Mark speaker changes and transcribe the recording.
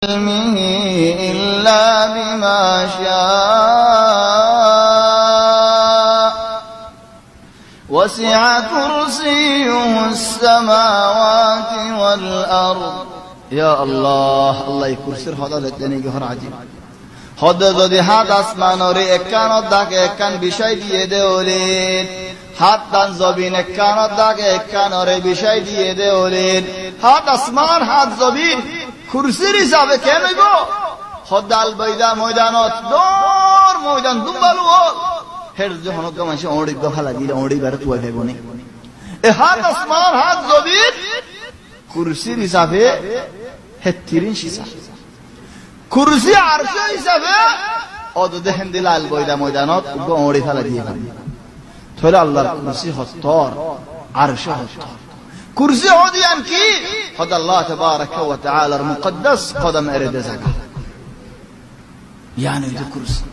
Speaker 1: علمه إلا بما شاء وسع كرسيه السماوات والأرض يا الله الله يكرسر هذا لتني جهر عجيب هذا যদি হাত আসমানরে একখানত দাগে একখান বিষয় দিয়ে দেওলেন হাত দান জবিন একখানত দাগে একখানরে বিষয় দিয়ে দেওলেন হাত আসমান হাত জবিন কুরসির হিসাবে কেন হইব হদাল বৈদা ময়দানত দর ময়দান দুম্বালু হের যখন মাসে অড়ি গফা লাগিলে অড়ি বারে তুই ভাইবনি এ হাত আসমান হাত জবিন কুরসির হিসাবে হে 30 হিসাব কুরসি আরশ হিসাবে অদ দেখেন দিলাল বৈদা ময়দানত অড়ি ফেলা দিয়ে তাহলে আল্লাহর কুরসি হস্তর আরশ হস্তর কুরসি হদিয়ান কি خد الله تبارك وتعالى المقدس قدم ارد زكاه يعني الكرسي